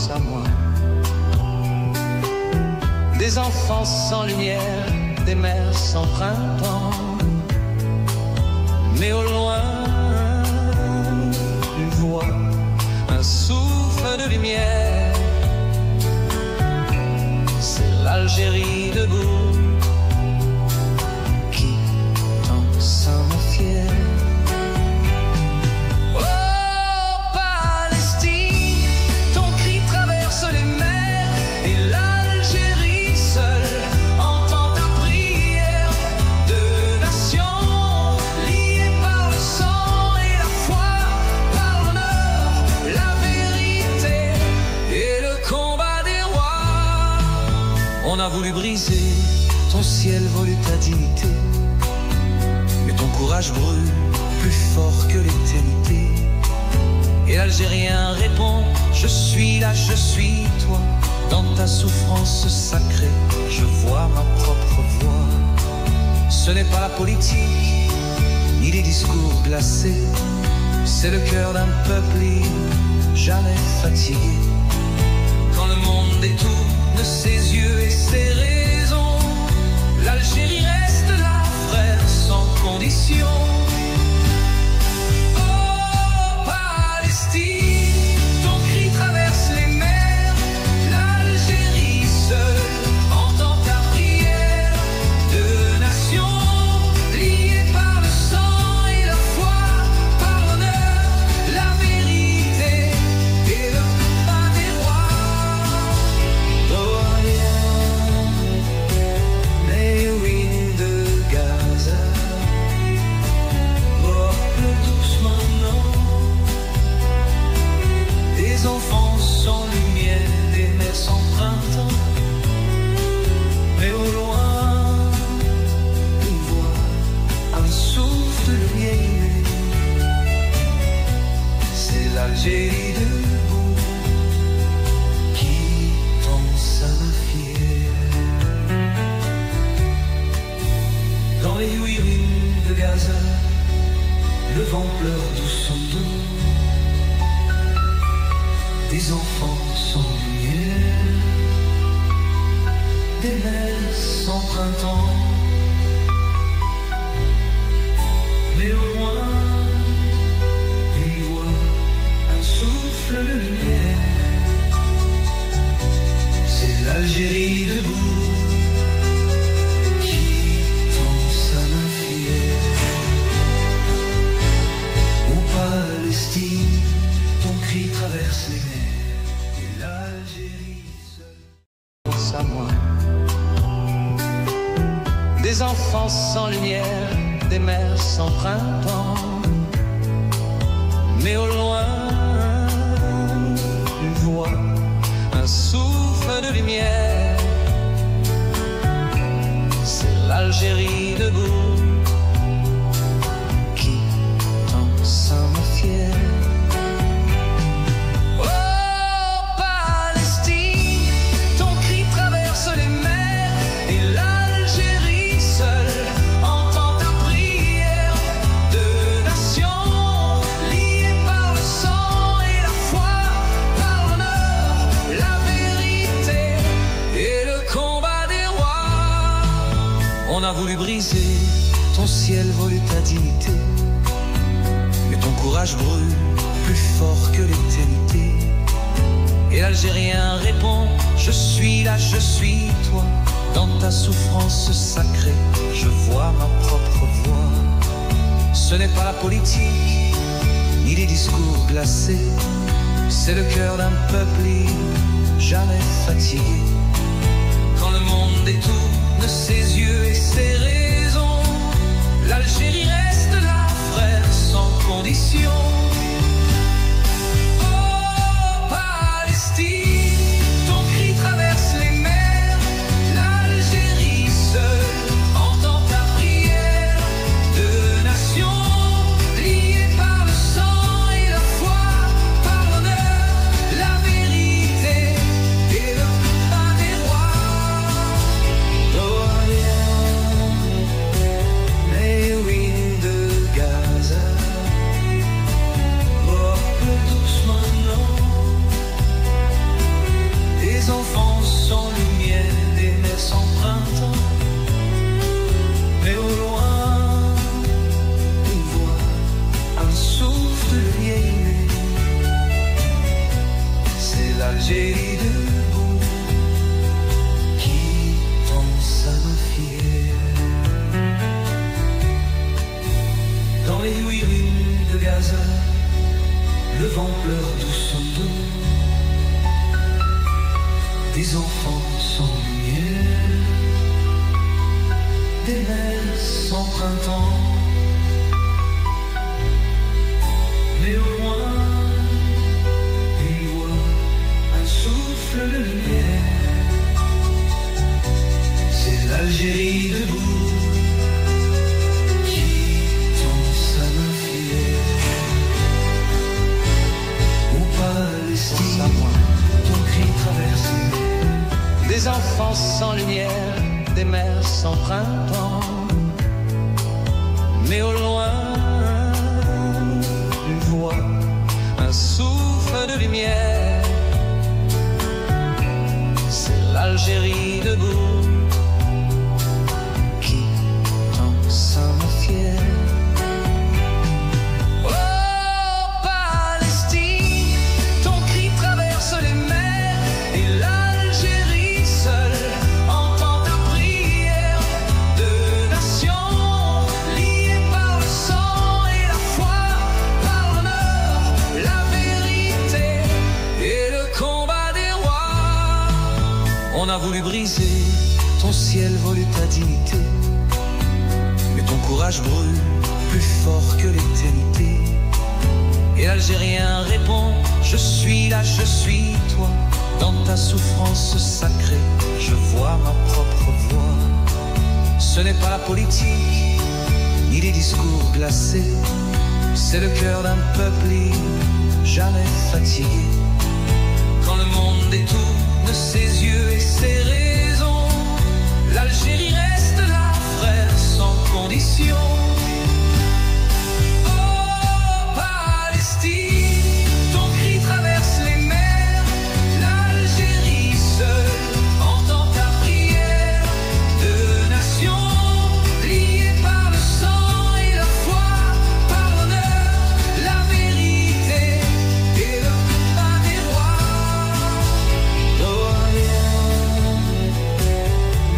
pense à moi. Des enfants sans lumière, des mers sans printemps. Mais au loin, une voix, un souffle de lumière. C'est l'Algérie debout qui tant s'en est fière. On a voulu briser ton ciel, voler ta dignité, mais ton courage brûle plus fort que l'éternité. Et l'Algérien répond, je suis là, je suis toi. Dans ta souffrance sacrée, je vois ma propre voix. Ce n'est pas la politique, ni les discours glacés. C'est le cœur d'un peuple libre, jamais fatigué. Quand le monde détourne ses yeux et ses raisons, l'Algérie reste là, frère, sans condition. Oh, Palestine, ton cri traverse les mers. L'Algérie seule entend ta prière. Deux nations liées par le sang et la foi, par l'honneur, la vérité et le combat des rois. Les ruines de Gaza portent doucement non. Des enfants sans lumière, des mers sans printemps. Mais au loin, une voix, un souffle de lumière. C'est l'Algérie debout qui pense à ma fière. Dans les ruines de Gaza, le vent pleure doucement. Des enfants sans lumière, des mers sans printemps. Mais au loin, une voix, un souffle de lumière. C'est l'Algérie debout qui pense à ma fière. Ô Palestine, ton cri traverse les mers. Et l'Algérie seule pense à moi. Des enfants sans lumière, des mers sans printemps. Mais au loin, une voix, un souffle de lumière. C'est l'Algérie debout qui tant s'en est fière. Oh, Palestine, ton cri traverse les mers. Et l'Algérie seule entend ta prière. Deux nations liées par le sang et la foi, par l'honneur, la vérité et le combat des rois. On a voulu briser ton ciel, voler ta dignité, mais ton courage brûle plus fort que l'éternité. Et l'Algérien répond, je suis là, je suis toi. Dans ta souffrance sacrée, je vois ma propre voix. Ce n'est pas la politique, ni les discours glacés. C'est le cœur d'un peuple libre, jamais fatigué. Quand le monde détourne ses yeux et ses raisons, l'Algérie reste là, frère, sans condition. Oh, Palestine, ton cri traverse les mers. L'Algérie seule entend ta prière. Deux nations liées par le sang et la foi, par l'honneur, la vérité et le combat des rois. Les ruines de Gaza l'Algérie debout qui danse à nos fiers. Dans les 8 rues de Gaza, le vent pleure doucement. Des enfants sans lumière, des mers sans printemps. Mais au loin, une voix, un souffle de lumière. C'est l'Algérie debout qui danse à main fière. Au Palestine, ton cri traversé. Des enfants sans lumière, des mers sans printemps. Mais au loin, une voix, un souffle de lumière. C'est l'Algérie debout qui danse à main fière. On a voulu briser ton ciel, voler ta dignité, mais ton courage brûle plus fort que l'éternité. Et l'Algérien répond, je suis là, je suis toi. Dans ta souffrance sacrée, je vois ma propre voix. Ce n'est pas la politique, ni les discours glacés. C'est le cœur d'un peuple libre, jamais fatigué. Quand le monde détourne ses yeux et ses raisons, l'Algérie reste là, frère, sans condition. Oh, Palestine, ton cri traverse les mers. L'Algérie seule entend ta prière. Deux nations liées par le sang et la foi, par l'honneur, la vérité et le combat des rois.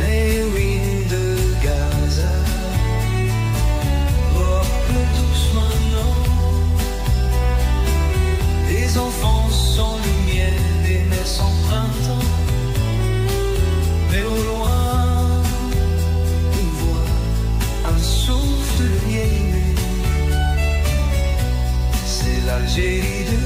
Les ruines de Gaza, porte doucement non. Des enfants sans lumière, des mers sans printemps. Mais au loin, une voix, un souffle de vieille lune. C'est l'Algérie de